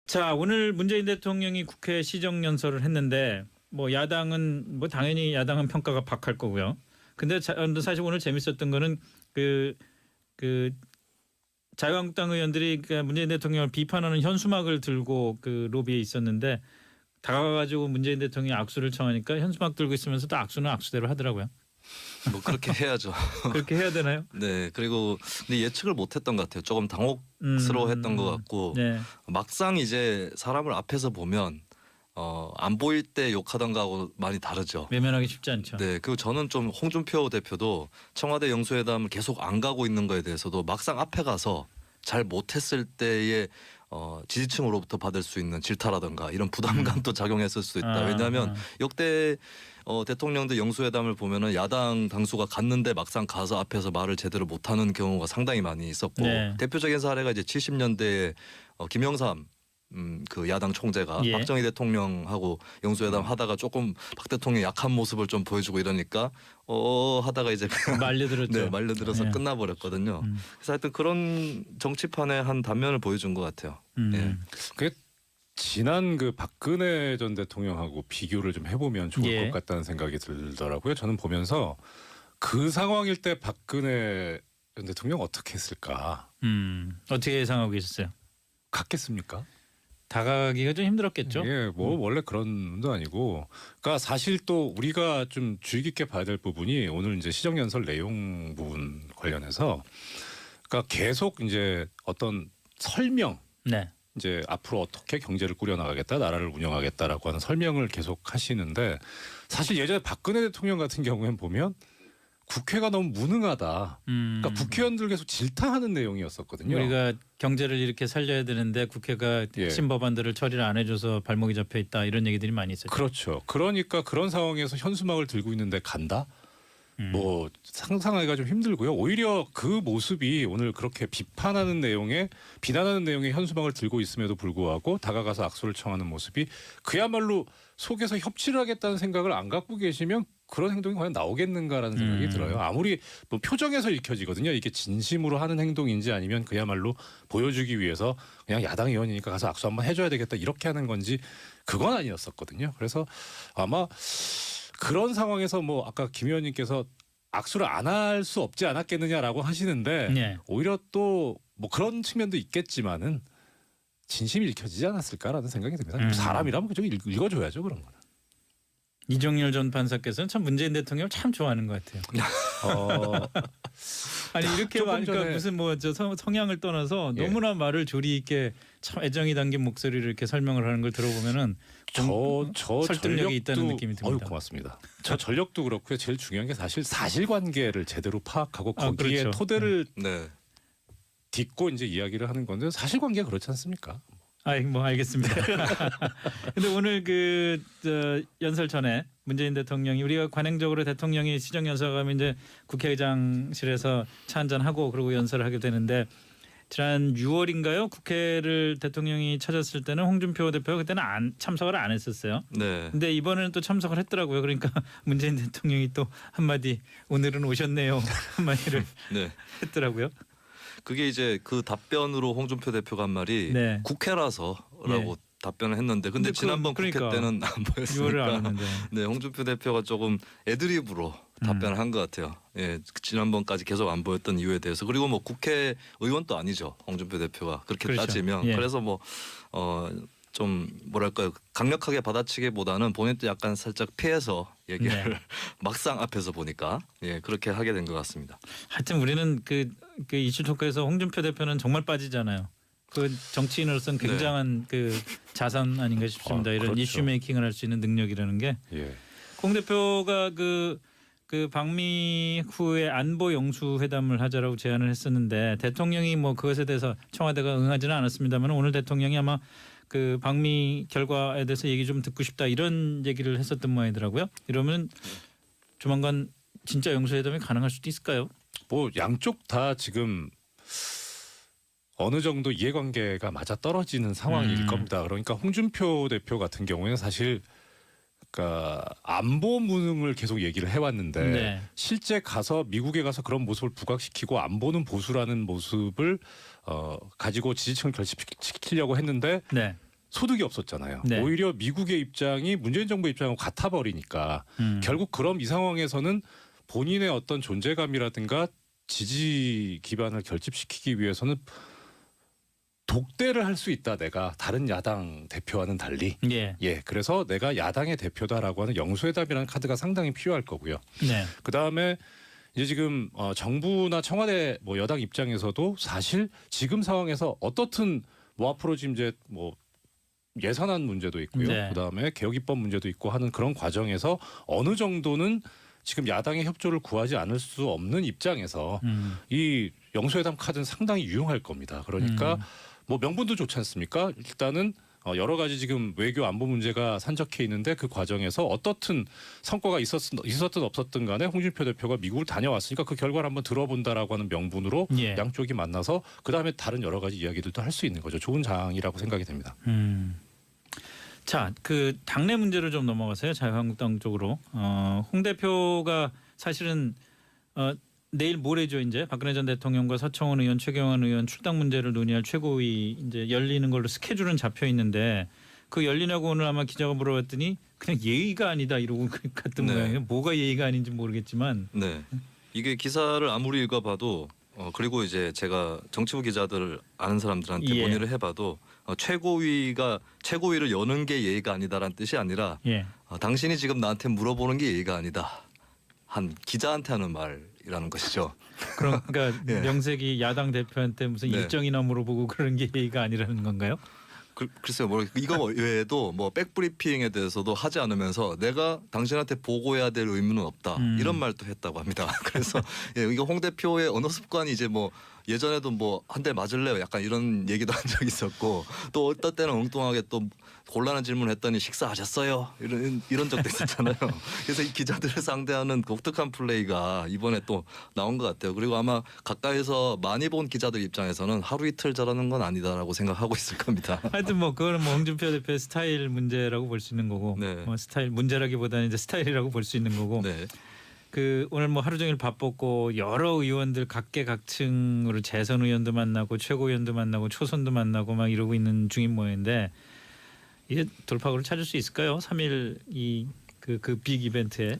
자, 오늘 문재인 대통령이 국회 시정연설을 했는데 뭐 야당은 뭐 당연히 야당은 평가가 박할 거고요. 근데 사실 오늘 재밌었던 거는 그 자유한국당 의원들이 문재인 대통령을 비판하는 현수막을 들고 그 로비에 있었는데 다가가가지고 문재인 대통령이 악수를 청하니까 현수막 들고 있으면서 또 악수는 악수대로 하더라고요. 뭐 그렇게 해야죠. 그렇게 해야 되나요? 네. 그리고 근데 예측을 못했던 것 같아요. 조금 당혹스러워했던 것 같고 네. 막상 이제 사람을 앞에서 보면 안 보일 때 욕하던가 하고 많이 다르죠. 외면하기 쉽지 않죠. 네. 그리고 저는 좀 홍준표 대표도 청와대 영수회담을 계속 안 가고 있는 거에 대해서도 막상 앞에 가서 잘 못했을 때의 지지층으로부터 받을 수 있는 질타라든가 이런 부담감도 작용했을 수도 있다. 왜냐하면 역대 대통령들 영수회담을 보면은 야당 당수가 갔는데 막상 가서 앞에서 말을 제대로 못하는 경우가 상당히 많이 있었고 네. 대표적인 사례가 이제 70년대에 김영삼 그 야당 총재가 예. 박정희 대통령하고 영수회담 하다가 조금 박 대통령 약한 모습을 좀 보여주고 이러니까 하다가 이제 말려들었죠. 네, 말려들어서 네. 끝나버렸거든요. 그래서 하여튼 그런 정치판의 한 단면을 보여준 것 같아요. 예. 그게 지난 그 박근혜 전 대통령하고 비교를 좀 해보면 좋을 예. 것 같다는 생각이 들더라고요. 저는 보면서 그 상황일 때 박근혜 전 대통령 어떻게 했을까? 어떻게 예상하고 계셨어요? 갔겠습니까? 다가가기가 좀 힘들었겠죠. 예, 뭐 원래 그런 건 아니고, 그러니까 사실 또 우리가 좀 주의 깊게 봐야 될 부분이 오늘 이제 시정연설 내용 부분 관련해서, 그러니까 계속 이제 어떤 설명, 네. 이제 앞으로 어떻게 경제를 꾸려나가겠다, 나라를 운영하겠다라고 하는 설명을 계속 하시는데, 사실 예전에 박근혜 대통령 같은 경우에는 보면 국회가 너무 무능하다. 그러니까 국회의원들 계속 질타하는 내용이었었거든요. 우리가 경제를 이렇게 살려야 되는데 국회가 핵심 법안들을 처리를 안 해줘서 발목이 잡혀 있다 이런 얘기들이 많이 있었죠. 그렇죠. 그러니까 그런 상황에서 현수막을 들고 있는데 간다? 뭐 상상하기가 좀 힘들고요. 오히려 그 모습이 오늘 그렇게 비난하는 내용의 현수막을 들고 있음에도 불구하고 다가가서 악수를 청하는 모습이 그야말로 속에서 협치를 하겠다는 생각을 안 갖고 계시면 그런 행동이 과연 나오겠는가라는 생각이 들어요. 아무리 뭐 표정에서 읽혀지거든요. 이게 진심으로 하는 행동인지 아니면 그야말로 보여주기 위해서 그냥 야당 의원이니까 가서 악수 한번 해줘야 되겠다 이렇게 하는 건지 그건 아니었었거든요. 그래서 아마 그런 상황에서 뭐 아까 김 의원님께서 악수를 안 할 수 없지 않았겠느냐라고 하시는데 네. 오히려 또 뭐 그런 측면도 있겠지만은 진심이 읽혀지지 않았을까라는 생각이 듭니다. 사람이라면 그저 읽어줘야죠 그런 거는. 이종렬 전 판사께서는 참 문재인 대통령을 참 좋아하는 것 같아요. 아니 이렇게 말하니까 무슨 뭐 저 성향을 떠나서 너무나 말을 조리 있게 참 애정이 담긴 목소리를 이렇게 설명을 하는 걸 들어보면은 저 설득력이 있다는 느낌이 듭니다. 어유 고맙습니다. 저 전력도 그렇고요. 제일 중요한 게 사실 사실관계를 제대로 파악하고 거기에 그렇죠. 토대를 네. 딛고 이제 이야기를 하는 건데 사실관계가 그렇지 않습니까? 뭐 알겠습니다. 근데 오늘 연설 전에 문재인 대통령이 우리가 관행적으로 대통령이 시정연설 가면 이제 국회의장실에서 차 한잔 하고 그리고 연설을 하게 되는데 지난 6월인가요? 국회를 대통령이 찾았을 때는 홍준표 대표가 그때는 참석을 안 했었어요. 네. 근데 이번에는 또 참석을 했더라고요. 그러니까 문재인 대통령이 또 한마디 오늘은 오셨네요. 한마디를 네. 했더라고요. 그게 이제 그 답변으로 홍준표 대표가 한 말이 네. 국회라서라고 답변을 했는데 근데 지난번 그러니까 국회 때는 안 유월을 안 보였으니까 했는데. 네, 홍준표 대표가 조금 애드립으로 답변을 한 것 같아요. 예, 지난번까지 계속 안 보였던 이유에 대해서 그리고 뭐 국회의원도 아니죠. 홍준표 대표가 그렇게 그렇죠. 따지면 예. 그래서 뭐 좀 뭐랄까요 강력하게 받아치기보다는 본인도 약간 살짝 피해서 얘기를 막상 앞에서 보니까 그렇게 하게 된 것 같습니다. 하여튼 우리는 그 이슈 토크에서 홍준표 대표는 정말 빠지잖아요. 그 정치인으로서는 굉장한 그 자산 아닌가 싶습니다. 이런 그렇죠. 이슈 메이킹을 할 수 있는 능력이라는 게. 홍 대표가 그 방미 후에 안보 영수회담을 하자라고 제안을 했었는데 대통령이 뭐 그것에 대해서 청와대가 응하지는 않았습니다만 오늘 대통령이 아마 그 방미 결과에 대해서 얘기 좀 듣고 싶다 이런 얘기를 했었던 모양이더라고요. 이러면 조만간 진짜 영수회담이 가능할 수도 있을까요? 뭐 양쪽 다 지금 어느 정도 이해관계가 맞아 떨어지는 상황일 겁니다. 그러니까 홍준표 대표 같은 경우에는 사실 그러니까 안보 무능을 계속 얘기를 해왔는데 실제 가서 미국에 가서 그런 모습을 부각시키고 안보는 보수라는 모습을 가지고 지지층을 결집시키려고 했는데 소득이 없었잖아요. 네. 오히려 미국의 입장이 문재인 정부 입장하고 같아 버리니까 결국 그럼 이 상황에서는 본인의 어떤 존재감이라든가 지지 기반을 결집시키기 위해서는 독대를 할 수 있다. 내가 다른 야당 대표와는 달리. 예. 예, 그래서 내가 야당의 대표다라고 하는 영수회담이라는 카드가 상당히 필요할 거고요. 네. 그 다음에 이제 지금 정부나 청와대 뭐 여당 입장에서도 사실 지금 상황에서 어떻든 뭐 앞으로 지금 이제 뭐 예산안 문제도 있고요. 네. 그 다음에 개혁 입법 문제도 있고 하는 그런 과정에서 어느 정도는 지금 야당의 협조를 구하지 않을 수 없는 입장에서 이 영수회담 카드는 상당히 유용할 겁니다. 그러니까 뭐 명분도 좋지 않습니까? 일단은 여러 가지 지금 외교 안보 문제가 산적해 있는데 그 과정에서 어떻든 성과가 있었든 없었든 간에 홍준표 대표가 미국을 다녀왔으니까 그 결과를 한번 들어본다라고 하는 명분으로 예. 양쪽이 만나서 그다음에 다른 여러 가지 이야기들도 할 수 있는 거죠. 좋은 장이라고 생각이 됩니다. 자, 그 당내 문제를 좀 넘어가세요. 자유한국당 쪽으로. 홍 대표가 사실은 내일 모레죠. 이제 박근혜 전 대통령과 서청원 의원, 최경환 의원 출당 문제를 논의할 최고위 이제 열리는 걸로 스케줄은 잡혀 있는데 그 열리냐고 오늘 아마 기자가 물어봤더니 그냥 예의가 아니다 이러고 갔던 네. 모양이에요. 뭐가 예의가 아닌지 모르겠지만. 네. 이게 기사를 아무리 읽어봐도 그리고 이제 제가 정치부 기자들 아는 사람들한테 예. 문의를 해봐도 최고위를 여는 게 예의가 아니다라는 뜻이 아니라 예. 당신이 지금 나한테 물어보는 게 예의가 아니다. 한 기자한테 하는 말이라는 것이죠. 그러니까 예. 명색이 야당 대표한테 무슨 네. 일정이나 물어보고 그런 게 예의가 아니라는 건가요? 글쎄요, 뭐 이거 외에도 뭐 백브리핑에 대해서도 하지 않으면서 내가 당신한테 보고해야 될 의무는 없다 이런 말도 했다고 합니다. 그래서 예, 이거 홍 대표의 언어 습관이 이제 뭐 예전에도 뭐 한 대 맞을래요 약간 이런 얘기도 한 적이 있었고 또 어떤 때는 엉뚱하게 또 곤란한 질문을 했더니 식사하셨어요 이런 적도 있었잖아요. 그래서 이 기자들을 상대하는 독특한 플레이가 이번에 또 나온 것 같아요. 그리고 아마 가까이서 많이 본 기자들 입장에서는 하루 이틀 저러는 건 아니다라고 생각하고 있을 겁니다. 하여튼 뭐 그거는 뭐 홍준표 대표의 스타일 문제라고 볼 수 있는 거고, 네. 뭐 스타일 문제라기보다는 이제 스타일이라고 볼 수 있는 거고. 네. 그 오늘 뭐 하루 종일 바빴고 여러 의원들 각계각층으로 재선 의원도 만나고 최고위원도 만나고 초선도 만나고 막 이러고 있는 중인 모양인데 이게 돌파구를 찾을 수 있을까요? 3일 이 그 빅 이벤트에.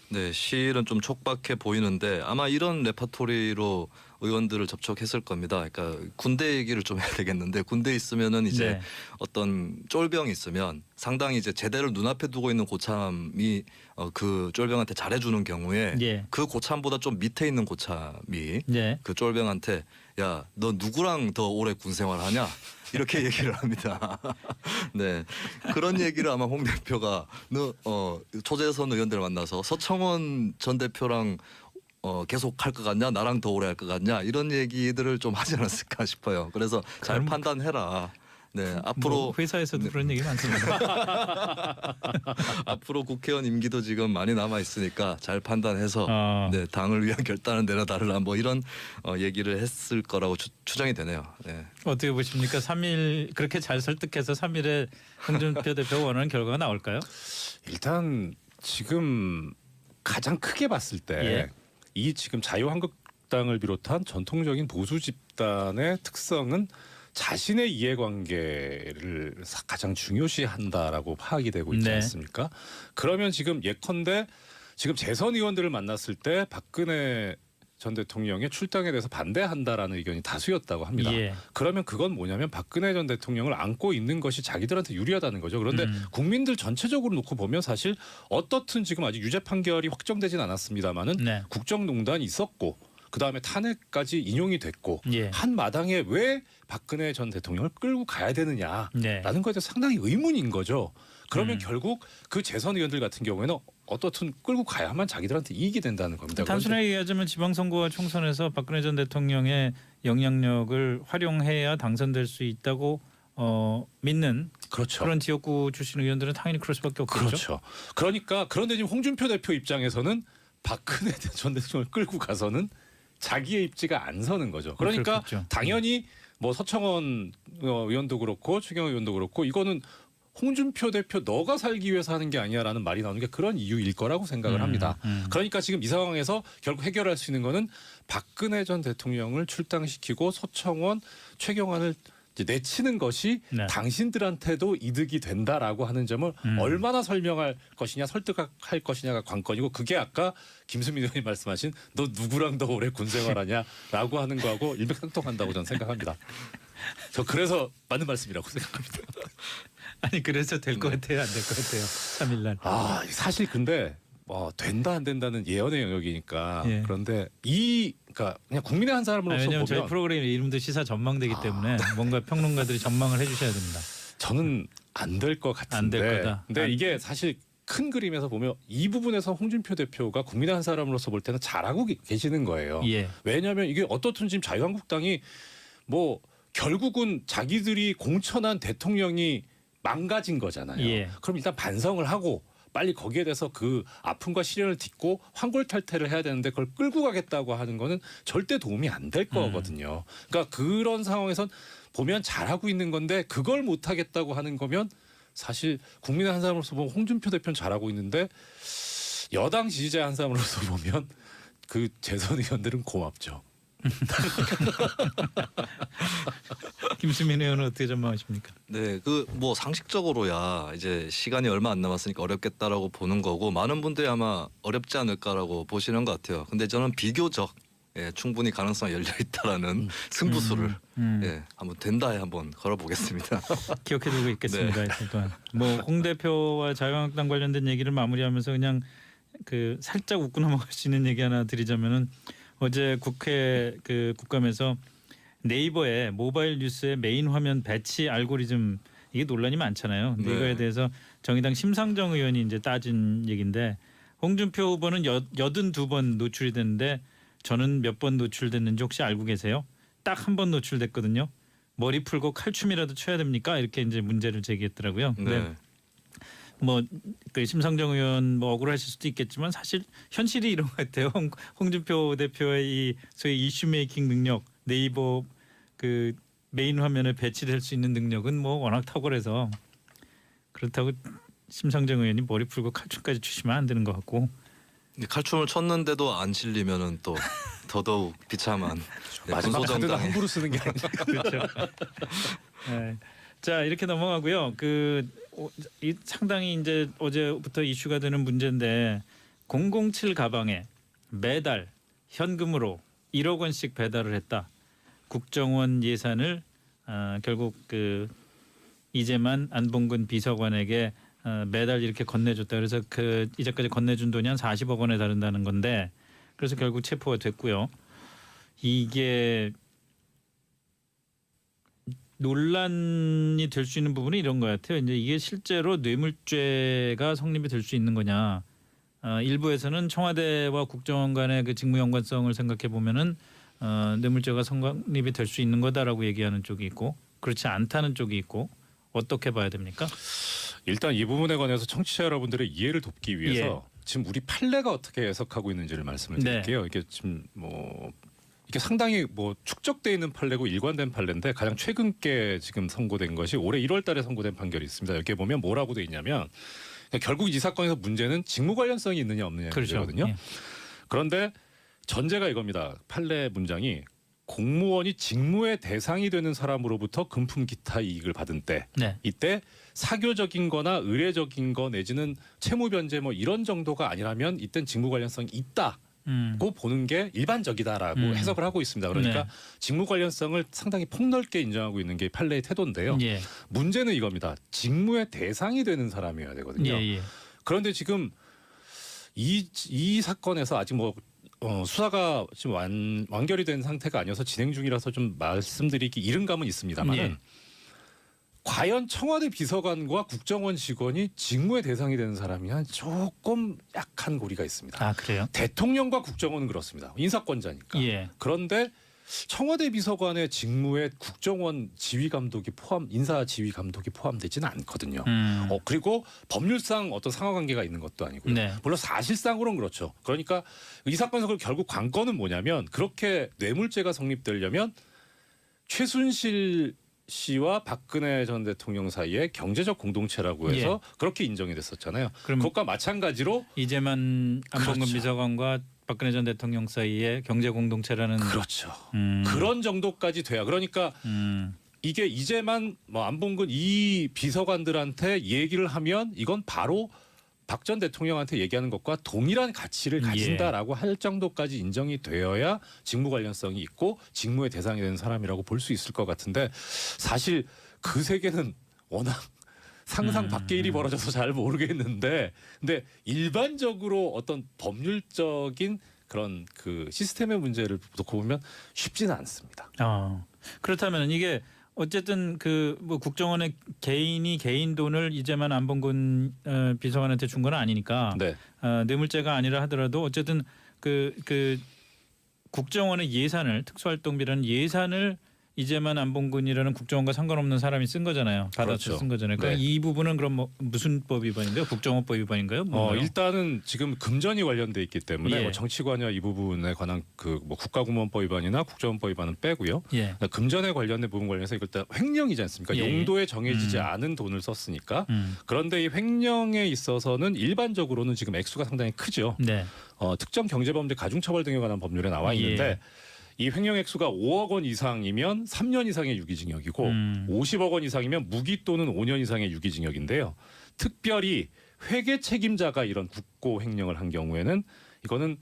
네, 실은 좀 촉박해 보이는데 아마 이런 레파토리로 의원들을 접촉했을 겁니다. 그러니까 군대 얘기를 좀 해야 되겠는데 군대 있으면은 이제 네. 어떤 쫄병이 있으면 상당히 이제 제대를 눈앞에 두고 있는 고참이 그 쫄병한테 잘해주는 경우에 예. 그 고참보다 좀 밑에 있는 고참이 네. 그 쫄병한테 야, 너 누구랑 더 오래 군 생활하냐? 이렇게 얘기를 합니다. 네, 그런 얘기를 아마 홍 대표가 초재선 의원들 만나서 서청원 전 대표랑 계속 할 것 같냐, 나랑 더 오래 할 것 같냐 이런 얘기들을 좀 하지 않았을까 싶어요. 그래서 잘 그럼 판단해라. 네, 뭐 앞으로 회사에서도 그런 얘기 많습니다. 앞으로 국회의원 임기도 지금 많이 남아 있으니까 잘 판단해서 네, 당을 위한 결단을 내려달라 뭐 이런 얘기를 했을 거라고 추정이 되네요. 네. 어떻게 보십니까? 3일 그렇게 잘 설득해서 3일에 홍준표 대표가 원하는 결과가 나올까요? 일단 지금 가장 크게 봤을 때 이 지금 자유한국당을 비롯한 전통적인 보수 집단의 특성은 자신의 이해관계를 가장 중요시한다라고 파악이 되고 있지 네. 않습니까? 그러면 지금 예컨대 지금 재선 의원들을 만났을 때 박근혜 전 대통령의 출당에 대해서 반대한다라는 의견이 다수였다고 합니다. 예. 그러면 그건 뭐냐면 박근혜 전 대통령을 안고 있는 것이 자기들한테 유리하다는 거죠. 그런데 국민들 전체적으로 놓고 보면 사실 어떻든 지금 아직 유죄 판결이 확정되진 않았습니다마는 네. 국정농단이 있었고 그다음에 탄핵까지 인용이 됐고 예. 한 마당에 왜 박근혜 전 대통령을 끌고 가야 되느냐라는 네. 것에 대해서 상당히 의문인 거죠. 그러면 결국 그 재선 의원들 같은 경우에는 어떻든 끌고 가야만 자기들한테 이익이 된다는 겁니다. 단순하게 얘기하자면 지방선거와 총선에서 박근혜 전 대통령의 영향력을 활용해야 당선될 수 있다고 믿는 그렇죠. 그런 지역구 출신 의원들은 당연히 그럴 수밖에 없겠죠. 그렇죠. 그러니까 그런데 지금 홍준표 대표 입장에서는 박근혜 전 대통령을 끌고 가서는 자기의 입지가 안 서는 거죠. 그러니까 그렇겠죠. 당연히 뭐 서청원 의원도 그렇고 최경환 의원도 그렇고 이거는 홍준표 대표 너가 살기 위해서 하는 게 아니야라는 말이 나오는 게 그런 이유일 거라고 생각을 합니다. 그러니까 지금 이 상황에서 결국 해결할 수 있는 거는 박근혜 전 대통령을 출당시키고 서청원, 최경환을 내치는 것이 네. 당신들한테도 이득이 된다라고 하는 점을 얼마나 설명할 것이냐 설득할 것이냐가 관건이고 그게 아까 김수민 의원이 말씀하신 너 누구랑 더 오래 군 생활하냐라고 하는 거하고 일맥상통한다고 저는 생각합니다. 저 그래서 맞는 말씀이라고 생각합니다. 아니 그래서 될 것 같아요, 안 될 것 같아요. 3일날. 아 사실 근데 된다 안 된다는 예언의 영역이니까 예. 그런데 그러니까 그냥 국민의 한 사람으로서 왜냐하면 저희 보면 프로그램 이름도 시사 전망되기 때문에 뭔가 평론가들이 전망을 해주셔야 됩니다. 저는 안 될 것 안 같은데. 될 거다. 근데 이게 사실 큰 그림에서 보면 이 부분에서 홍준표 대표가 국민의 한 사람으로서 볼 때는 잘하고 계시는 거예요. 예. 왜냐하면 이게 어떻든 지금 자유한국당이 뭐 결국은 자기들이 공천한 대통령이 망가진 거잖아요. 예. 그럼 일단 반성을 하고 빨리 거기에 대해서 그 아픔과 시련을 딛고 환골탈태를 해야 되는데 그걸 끌고 가겠다고 하는 거는 절대 도움이 안 될 거거든요. 그러니까 그런 상황에선 보면 잘하고 있는 건데 그걸 못 하겠다고 하는 거면 사실 국민의 한 사람으로서 보면 홍준표 대표는 잘하고 있는데 여당 지지자 한 사람으로서 보면 그 재선 의원들은 고맙죠. 김수민 의원은 어떻게 전망하십니까? 네, 그 뭐 상식적으로야 이제 시간이 얼마 안 남았으니까 어렵겠다라고 보는 거고 많은 분들이 아마 어렵지 않을까라고 보시는 것 같아요. 근데 저는 비교적 충분히 가능성이 열려 있다라는 승부수를 한번 된다에 한번 걸어보겠습니다. 기억해두고 있겠습니다. 이틀 동안. 뭐홍 대표와 자유한국당 관련된 얘기를 마무리하면서 그냥 그 살짝 웃고 넘어갈 수 있는 얘기 하나 드리자면은 어제 국회 그 국감에서 네이버에 모바일 뉴스의 메인 화면 배치 알고리즘 이게 논란이 많잖아요. 근데 네. 이거에 대해서 정의당 심상정 의원이 이제 따진 얘기인데 홍준표 후보는 82번 노출이 됐는데 저는 몇 번 노출됐는지 혹시 알고 계세요? 딱 한 번 노출됐거든요. 머리 풀고 칼춤이라도 춰야 됩니까? 이렇게 이제 문제를 제기했더라고요. 근데 네. 뭐그 심상정 의원 뭐 억울하실 수도 있겠지만 사실 현실이 이런 것 같아요. 홍준표 대표의 이 소위 이슈 메이킹 능력, 네이버 그 메인 화면에 배치될 수 있는 능력은 뭐 워낙 탁월해서 그렇다고 심상정 의원이 머리 풀고 칼춤까지 추시면 안 되는 것 같고. 칼춤을 췄는데도 안 실리면은 또 더더욱 비참한 마지막 카드는 군소정당의 함부로 쓰는 게 아니라 그렇죠. 네. 자 이렇게 넘어가고요. 이 상당히 이제 어제부터 이슈가 되는 문제인데 007 가방에 매달 현금으로 1억 원씩 배달을 했다. 국정원 예산을 결국 그 이재만 안봉근 비서관에게 매달 이렇게 건네줬다. 그래서 그 이제까지 건네준 돈이 한 40억 원에 달한다는 건데 그래서 결국 체포가 됐고요. 이게 논란이 될 수 있는 부분이 이런 것 같아요. 이제 이게 실제로 뇌물죄가 성립이 될 수 있는 거냐. 일부에서는 청와대와 국정원 간의 그 직무 연관성을 생각해 보면은 뇌물죄가 성립이 될 수 있는 거다라고 얘기하는 쪽이 있고 그렇지 않다는 쪽이 있고 어떻게 봐야 됩니까? 일단 이 부분에 관해서 청취자 여러분들의 이해를 돕기 위해서 예. 지금 우리 판례가 어떻게 해석하고 있는지를 말씀을 네. 드릴게요. 이게 지금 이게 상당히 축적돼 있는 판례고 일관된 판례인데 가장 최근 게 지금 선고된 것이 올해 1월달에 선고된 판결이 있습니다. 여기에 보면 뭐라고 돼 있냐면 결국 이 사건에서 문제는 직무 관련성이 있느냐 없느냐 그렇죠. 문제거든요. 예. 그런데 전제가 이겁니다. 판례 문장이 공무원이 직무의 대상이 되는 사람으로부터 금품 기타 이익을 받은 때 네. 이때 사교적인 거나 의례적인 거 내지는 채무 변제 이런 정도가 아니라면 이땐 직무 관련성이 있다고 보는 게 일반적이다라고 해석을 하고 있습니다. 그러니까 네. 직무 관련성을 상당히 폭넓게 인정하고 있는 게 판례의 태도인데요. 예. 문제는 이겁니다. 직무의 대상이 되는 사람이어야 되거든요. 예. 그런데 지금 이 사건에서 아직 수사가 지금 완결이 된 상태가 아니어서 진행 중이라서 좀 말씀드리기 이른 감은 있습니다만 예. 과연 청와대 비서관과 국정원 직원이 직무의 대상이 되는 사람이면 조금 약한 고리가 있습니다. 아 그래요? 대통령과 국정원은 그렇습니다. 인사권자니까. 예. 그런데 청와대 비서관의 직무에 국정원 지휘 감독이 인사 지휘 감독이 포함되지는 않거든요. 그리고 법률상 어떤 상하관계가 있는 것도 아니고요. 네. 물론 사실상으로는 그렇죠. 그러니까 이 사건에서 결국 관건은 뭐냐면 그렇게 뇌물죄가 성립되려면 최순실 씨와 박근혜 전 대통령 사이에 경제적 공동체라고 해서 그렇게 인정이 됐었잖아요. 그럼 그것과 마찬가지로 이재만 안봉근 그렇죠. 비서관과 박근혜 전 대통령 사이에 경제 공동체라는 그렇죠. 그런 정도까지 돼야 그러니까 이게 이제만 뭐 안봉근 이 비서관들한테 얘기를 하면 이건 바로 박 전 대통령한테 얘기하는 것과 동일한 가치를 가진다라고 할 정도까지 인정이 되어야 직무 관련성이 있고 직무의 대상이 되는 사람이라고 볼 수 있을 것 같은데 사실 그 세계는 워낙 상상 밖의 일이 벌어져서 잘 모르겠는데 근데 일반적으로 어떤 법률적인 그런 그 시스템의 문제를 놓고 보면 쉽지는 않습니다. 그렇다면 이게 어쨌든 그 뭐 국정원의 개인이 개인 돈을 이제만 안봉근 비서관한테 준 건 아니니까 네. 뇌물죄가 아니라 하더라도 어쨌든 그 국정원의 예산을 특수활동비라는 예산을 이제만 안봉근이라는 국정원과 상관없는 사람이 쓴 거잖아요. 받아서 그렇죠. 쓴 거잖아요. 그러니까 네. 이 부분은 그럼 뭐 무슨 법 위반인가요? 국정원법 위반인가요? 뭔가요? 일단은 지금 금전이 관련돼 있기 때문에 예. 뭐 정치관여 이 부분에 관한 그 뭐 국가공무원법 위반이나 국정원법 위반은 빼고요. 예. 금전에 관련된 부분 관련해서 이걸 일단 횡령이지 않습니까? 예. 용도에 정해지지 않은 돈을 썼으니까. 그런데 이 횡령에 있어서는 일반적으로는 지금 액수가 상당히 크죠. 네. 특정 경제범죄 가중처벌 등에 관한 법률에 나와 있는데 예. 이 횡령 액수가 5억 원 이상이면 3년 이상의 유기징역이고 50억 원 이상이면 무기 또는 5년 이상의 유기징역인데요. 특별히 회계 책임자가 이런 국고 횡령을 한 경우에는 이거는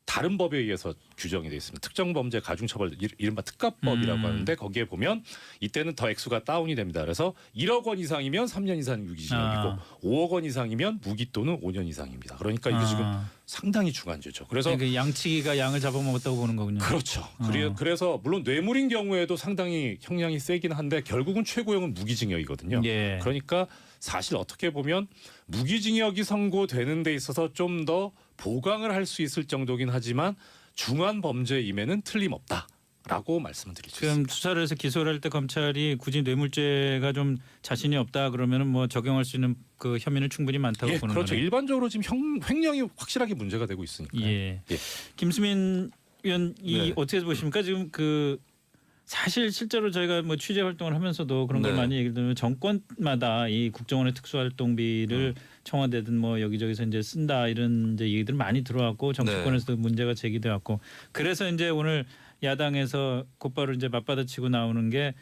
다른 법에 의해서 규정이 되어 있습니다. 특정 범죄 가중처벌 이른바 특가법이라고 하는데 거기에 보면 이때는 더 액수가 다운이 됩니다. 그래서 1억 원 이상이면 3년 이상 유기징역이고 5억 원 이상이면 무기 또는 5년 이상입니다. 그러니까 이게 지금 상당히 중한죄죠. 그래서 그 양치기가 양을 잡아먹었다고 보는 거군요. 그렇죠. 그래서 물론 뇌물인 경우에도 상당히 형량이 세긴 한데 결국은 최고형은 무기징역이거든요. 예. 그러니까 사실 어떻게 보면 무기징역이 선고되는 데 있어서 좀 더 보강을 할 수 있을 정도긴 하지만 중한 범죄임에는 틀림없다라고 말씀을 드릴 수 지금 있습니다. 수사를 해서 기소를 할 때 검찰이 굳이 뇌물죄가 좀 자신이 없다 그러면은 뭐 적용할 수 있는 그 혐의는 충분히 많다고 보는 그렇죠. 거네요. 일반적으로 지금 횡령이 확실하게 문제가 되고 있으니까. 예. 김수민 의원 네. 어떻게 보십니까? 지금 그 사실 실제로 저희가 뭐 취재 활동을 하면서도 그런 걸 네. 많이 얘기를 들으면 정권마다 이 국정원의 특수활동비를 청와대든 뭐 여기저기서 이제 쓴다 이런 이제 얘기들 많이 들어왔고 정치권에서도 문제가 제기돼 왔고 그래서 이제 오늘 야당에서 곧바로 이제 맞받아치고 나오는 게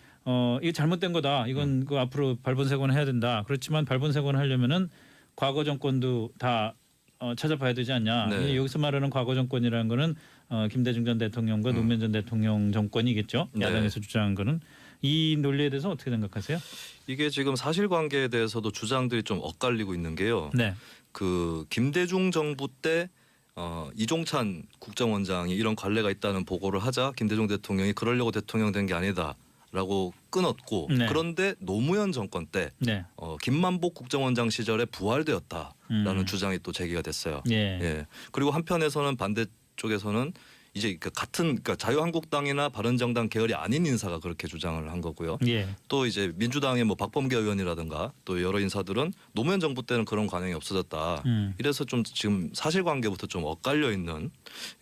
이게 잘못된 거다. 이건 그 앞으로 발본색원 해야 된다. 그렇지만 발본색원 하려면은 과거 정권도 다 찾아봐야 되지 않냐. 네. 여기서 말하는 과거 정권이라는 거는 김대중 전 대통령과 노무현 전 대통령 정권이겠죠. 네. 야당에서 주장한 거는 이 논리에 대해서 어떻게 생각하세요? 이게 지금 사실관계에 대해서도 주장들이 좀 엇갈리고 있는 게요. 네. 그 김대중 정부 때 이종찬 국정원장이 이런 관례가 있다는 보고를 하자 김대중 대통령이 그러려고 대통령 된 게 아니다라고 끊었고 네. 그런데 노무현 정권 때 네. 김만복 국정원장 시절에 부활되었다라는 주장이 또 제기가 됐어요. 예. 예. 그리고 한편에서는 반대쪽에서는 이제 그러니까 자유한국당이나 바른정당 계열이 아닌 인사가 그렇게 주장을 한 거고요. 예. 또 이제 민주당의 뭐 박범계 의원이라든가 또 여러 인사들은 노무현 정부 때는 그런 관행이 없어졌다. 이래서 좀 지금 사실관계부터 좀 엇갈려 있는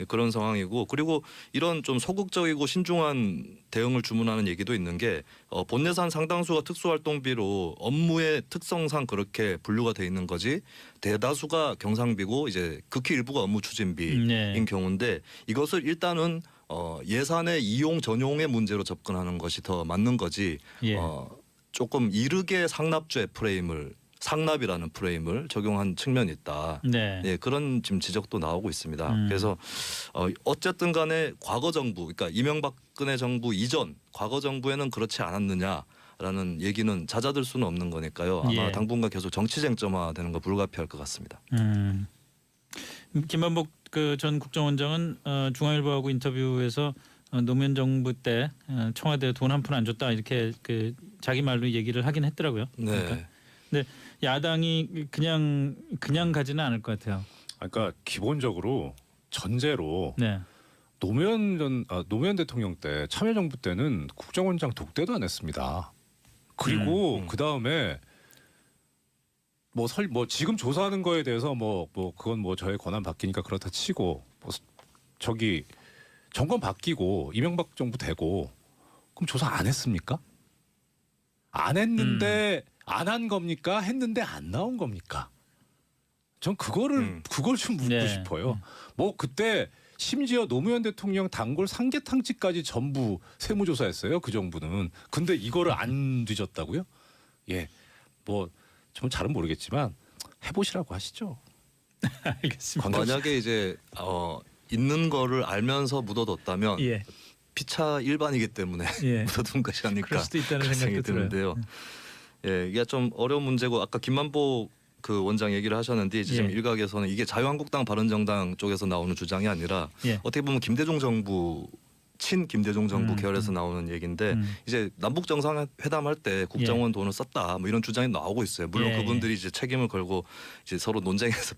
그런 상황이고 그리고 이런 좀 소극적이고 신중한 대응을 주문하는 얘기도 있는 게 본 예산 상당수가 특수활동비로 업무의 특성상 그렇게 분류가 돼 있는 거지 대다수가 경상비고 이제 극히 일부가 업무 추진비인 네. 경우인데 이것을 일단은 예산의 이용 전용의 문제로 접근하는 것이 더 맞는 거지 예. 조금 이르게 상납이라는 프레임을 적용한 측면이 있다. 네. 예, 그런 지금 지적도 나오고 있습니다. 그래서 어쨌든 간에 과거 정부 그러니까 이명박근혜 정부 이전 과거 정부에는 그렇지 않았느냐라는 얘기는 잦아들 수는 없는 거니까요. 아마 예. 당분간 계속 정치 쟁점화되는 거 불가피할 것 같습니다. 김만복 그 전 국정원장은 중앙일보하고 인터뷰에서 노무현 정부 때 청와대 돈 한 푼 안 줬다 이렇게 그 자기 말로 얘기를 하긴 했더라고요. 네. 그러니까. 근데 야당이 그냥 가지는 않을 것 같아요. 그러니까 기본적으로 전제로 네. 노무현 대통령 때 참여정부 때는 국정원장 독대도 안 했습니다. 그리고 그 다음에 뭐 지금 조사하는 거에 대해서 뭐 그건 뭐 저의 권한 바뀌니까 그렇다 치고 뭐 저기 정권 바뀌고 이명박 정부 되고 그럼 조사 안 했습니까? 안 했는데 안 한 겁니까? 했는데 안 나온 겁니까? 전 그걸 좀 묻고 네. 싶어요. 뭐 그때 심지어 노무현 대통령 단골 삼계탕집까지 전부 세무조사했어요. 그 정부는. 근데 이거를 안 뒤졌다고요? 예, 뭐 좀 잘은 모르겠지만 해보시라고 하시죠. 알겠습니다. 만약에 이제 있는 거를 알면서 묻어뒀다면 예. 피차 일반이기 때문에 예. 묻어둔 것이 아닐까 그럴 수도 있다는 그런 생각도 생각이 들어요. 드는데요. 예, 이게 좀 어려운 문제고 아까 김만보 그 원장 얘기를 하셨는데 이제 지금 예. 일각에서는 이게 자유한국당 바른정당 쪽에서 나오는 주장이 아니라 예. 어떻게 보면 김대중 정부 친 김대중 정부 음, 계열에서 나오는 얘기인데 이제 남북 정상회담 할 때 국정원 돈을 썼다 뭐 이런 주장이 나오고 있어요. 물론 예, 그분들이 이제 책임을 걸고 이제 서로 논쟁해서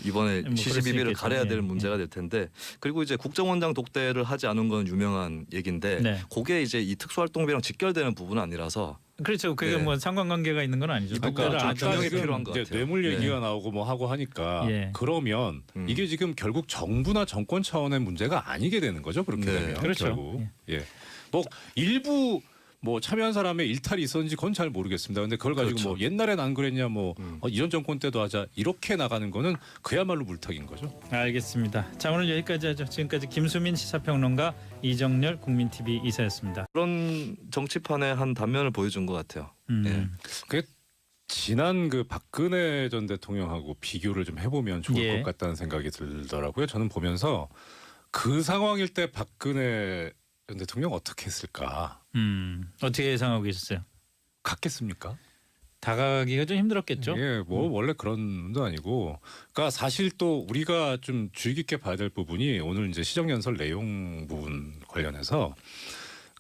이번에 뭐 그럴 수 시시비비를 있겠죠. 가려야 될 예, 문제가 될 텐데 그리고 이제 국정원장 독대를 하지 않은 건 유명한 얘기인데 네. 그게 이제 이 특수활동비랑 직결되는 부분은 아니라서 그렇죠. 그게 네. 뭐 상관관계가 있는 건 아니죠. 그러니까 독대를 좀 안 규명이 하더라도 필요한 것 이제 같아요. 뇌물 네. 얘기가 나오고 뭐 하고 하니까 예. 그러면 이게 지금 결국 정부나 정권 차원의 문제가 아니게 되는 거죠. 그렇게 네. 되면 그렇죠. 결국. 예. 뭐 일부 뭐 참여한 사람의 일탈이 있었는지 그건 잘 모르겠습니다. 근데 그걸 가지고 그렇죠. 뭐 옛날엔 안 그랬냐 뭐 이전 정권 때도 하자 이렇게 나가는 거는 그야말로 물타기인 거죠. 알겠습니다. 자, 오늘 여기까지 하죠. 지금까지 김수민 시사평론가, 이정렬 국민TV 이사였습니다. 그런 정치판의 한 단면을 보여준 것 같아요. 예. 그 지난 그 박근혜 전 대통령하고 비교를 좀 해보면 좋을 예. 것 같다는 생각이 들더라고요. 저는 보면서 그 상황일 때 박근혜 전 대통령 어떻게 했을까? 어떻게 예상하고 계셨어요? 갔겠습니까? 다가가기가 좀 힘들었겠죠. 예, 뭐 원래 그런 건 아니고, 그러니까 사실 또 우리가 좀 주의 깊게 봐야 될 부분이 오늘 이제 시정연설 내용 부분 관련해서,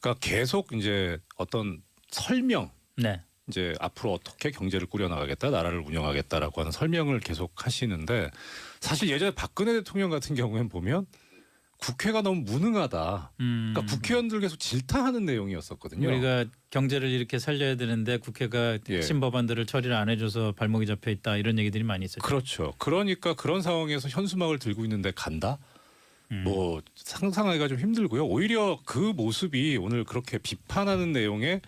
그러니까 계속 이제 어떤 설명, 네. 이제 앞으로 어떻게 경제를 꾸려나가겠다, 나라를 운영하겠다라고 하는 설명을 계속 하시는데, 사실 예전에 박근혜 대통령 같은 경우에는 보면 국회가 너무 무능하다. 그러니까 국회의원들 계속 질타하는 내용이었었거든요. 우리가 경제를 이렇게 살려야 되는데 국회가 예. 핵심 법안들을 처리를 안 해줘서 발목이 잡혀 있다 이런 얘기들이 많이 있었죠. 그렇죠. 그러니까 그런 상황에서 현수막을 들고 있는데 간다? 뭐 상상하기가 좀 힘들고요. 오히려 그 모습이 오늘 그렇게 비난하는 내용의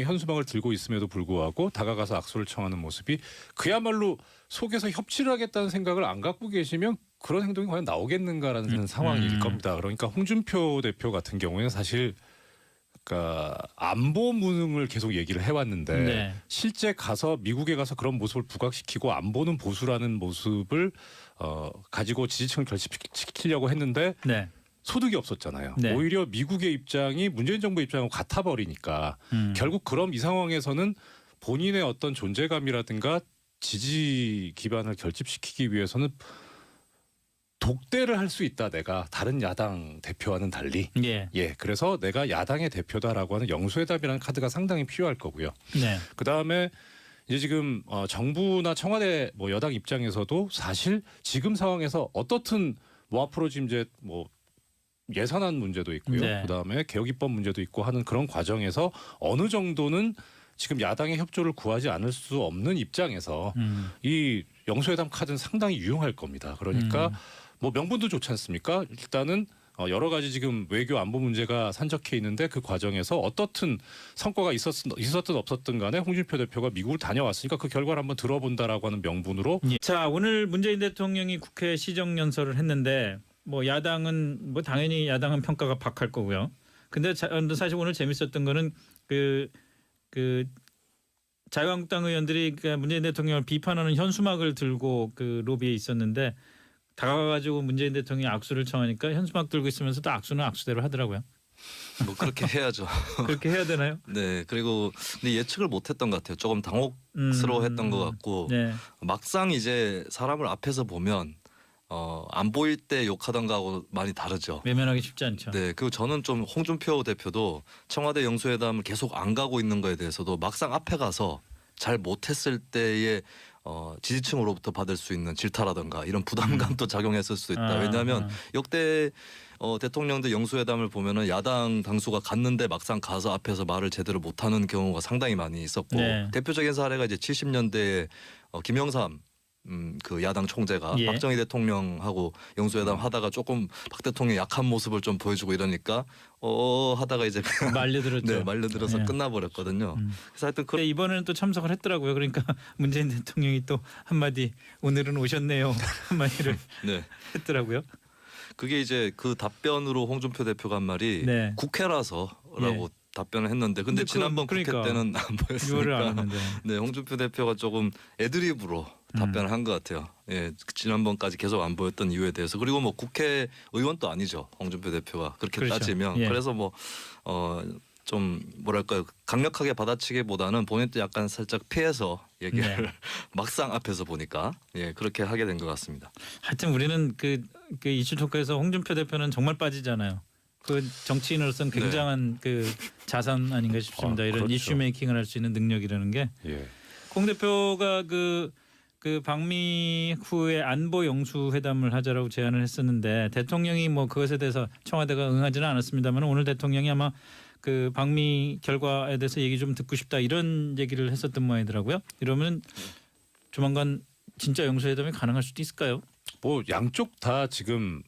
현수막을 들고 있음에도 불구하고 다가가서 악수를 청하는 모습이 그야말로 속에서 협치를 하겠다는 생각을 안 갖고 계시면 그런 행동이 과연 나오겠는가라는 상황일 겁니다. 그러니까 홍준표 대표 같은 경우에는 사실 그러니까 안보 무능을 계속 얘기를 해왔는데 네. 실제 가서 미국에 가서 그런 모습을 부각시키고 안보는 보수라는 모습을 가지고 지지층을 결집시키려고 했는데 네. 소득이 없었잖아요. 네. 오히려 미국의 입장이 문재인 정부 입장하고 같아 버리니까 결국 그럼 이 상황에서는 본인의 어떤 존재감이라든가 지지 기반을 결집시키기 위해서는 독대를 할 수 있다. 내가 다른 야당 대표와는 달리. 예. 예, 그래서 내가 야당의 대표다라고 하는 영수회담이라는 카드가 상당히 필요할 거고요. 네. 그 다음에 이제 지금 정부나 청와대 뭐 여당 입장에서도 사실 지금 상황에서 어떻든 뭐 앞으로 지금 이제 뭐 예산안 문제도 있고요. 네. 그 다음에 개혁 입법 문제도 있고 하는 그런 과정에서 어느 정도는 지금 야당의 협조를 구하지 않을 수 없는 입장에서 이 영수회담 카드는 상당히 유용할 겁니다. 그러니까 뭐 명분도 좋지 않습니까? 일단은 여러 가지 지금 외교 안보 문제가 산적해 있는데 그 과정에서 어떻든 성과가 있었든 없었든 간에 홍준표 대표가 미국을 다녀왔으니까 그 결과를 한번 들어본다라고 하는 명분으로 예. 자, 오늘 문재인 대통령이 국회 시정연설을 했는데 뭐 야당은 뭐 당연히 야당은 평가가 박할 거고요. 근데 사실 오늘 재밌었던 거는 그 자유한국당 의원들이 문재인 대통령을 비판하는 현수막을 들고 그 로비에 있었는데 다가가가지고 문재인 대통령이 악수를 청하니까 현수막 들고 있으면서도 악수는 악수대로 하더라고요. 뭐 그렇게 해야죠. 그렇게 해야 되나요? 네, 그리고 근데 예측을 못했던 것 같아요. 조금 당혹스러워했던 것 같고 네. 막상 이제 사람을 앞에서 보면 안 보일 때 욕하던가 하고 많이 다르죠. 외면하기 쉽지 않죠. 네, 그리고 저는 좀 홍준표 대표도 청와대 영수회담을 계속 안 가고 있는 거에 대해서도 막상 앞에 가서 잘 못했을 때의 지지층으로부터 받을 수 있는 질타라든가 이런 부담감도 작용했을 수도 있다. 왜냐하면 역대 대통령들 영수회담을 보면은 야당 당수가 갔는데 막상 가서 앞에서 말을 제대로 못하는 경우가 상당히 많이 있었고 네. 대표적인 사례가 이제 70년대에 김영삼 그 야당 총재가 예. 박정희 대통령하고 영수회담 하다가 조금 박 대통령 약한 모습을 좀 보여주고 이러니까 하다가 이제 그냥 말려들었죠. 네, 말려들어서 예. 끝나버렸거든요. 그래서 하여튼 근데 이번에는 또 참석을 했더라고요. 그러니까 문재인 대통령이 또 한마디 오늘은 오셨네요 한마디를 네. 했더라고요. 그게 이제 그 답변으로 홍준표 대표가 한 말이 네. 국회라서라고 답변을 했는데 근데 근데 지난번 그러니까 국회 때는 안 유월을 안 보였으니까 했는데. 네, 홍준표 대표가 조금 애드립으로 답변을 한 것 같아요. 예, 지난번까지 계속 안 보였던 이유에 대해서 그리고 뭐 국회의원도 아니죠. 홍준표 대표가 그렇게 그렇죠. 따지면 예. 그래서 뭐 좀 뭐랄까요 강력하게 받아치기보다는 본인도 약간 살짝 피해서 얘기를 네. 막상 앞에서 보니까 예 그렇게 하게 된 것 같습니다. 하여튼 우리는 그 이슈 토크에서 홍준표 대표는 정말 빠지잖아요. 그 정치인으로서는 굉장한 그 자산 아닌가 싶습니다. 이런 그렇죠. 이슈 메이킹을 할 수 있는 능력이라는 게. 예. 공 대표가 그 방미 후에 안보 영수 회담을 하자라고 제안을 했었는데 대통령이 뭐 그것에 대해서 청와대가 응하지는 않았습니다만 오늘 대통령이 아마 그 방미 결과에 대해서 얘기 좀 듣고 싶다 이런 얘기를 했었던 모양이더라고요. 이러면 조만간 진짜 영수회담이 가능할 수도 있을까요? 뭐 양쪽 다 지금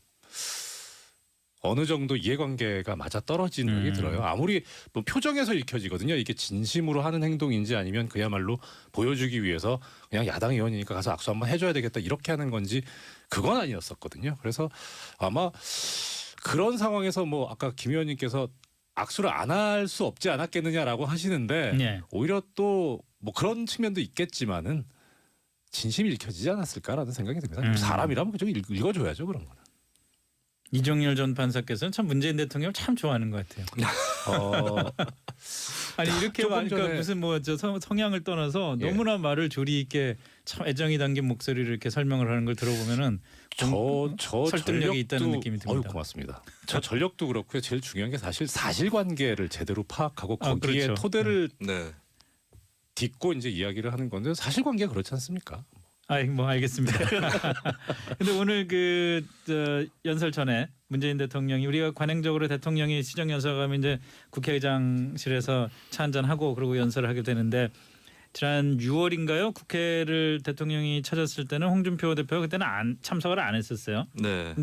어느 정도 이해관계가 맞아 떨어지는 생각이 들어요. 아무리 뭐 표정에서 읽혀지거든요. 이게 진심으로 하는 행동인지 아니면 그야말로 보여주기 위해서 그냥 야당 의원이니까 가서 악수 한번 해줘야 되겠다 이렇게 하는 건지 그건 아니었었거든요. 그래서 아마 그런 상황에서 뭐 아까 김 의원님께서 악수를 안 할 수 없지 않았겠느냐라고 하시는데 네. 오히려 또 뭐 그런 측면도 있겠지만은 진심이 읽혀지지 않았을까라는 생각이 듭니다. 사람이라면 그저 읽어줘야죠 그런 거는. 이종열 전 판사께서는 참 문재인 대통령을 참 좋아하는 것 같아요. 아니 이렇게 조금 하니까 전에- 무슨 뭐 저 성향을 떠나서 예. 너무나 말을 조리 있게 참 애정이 담긴 목소리를 이렇게 설명을 하는 걸 들어보면은 저 설득력이 있다는 전력도- 느낌이 듭니다. 어휴, 고맙습니다. 저 전력도 그렇고요. 제일 중요한 게 사실 사실관계를 제대로 파악하고 아, 거기에 그렇죠. 토대를 네. 딛고 이제 이야기를 하는 건데 사실관계가 그렇지 않습니까? 아이 뭐 알겠습니다. 근데 오늘 저 연설 전에 문재인 대통령이 우리가 관행적으로 대통령이 시정 연설 가면 이제 국회의장실에서 차 한잔 하고 그러고 연설을 하게 되는데 지난 6월인가요? 국회를 대통령이 찾았을 때는 홍준표 대표가 그때는 참석을 안 했었어요. 네.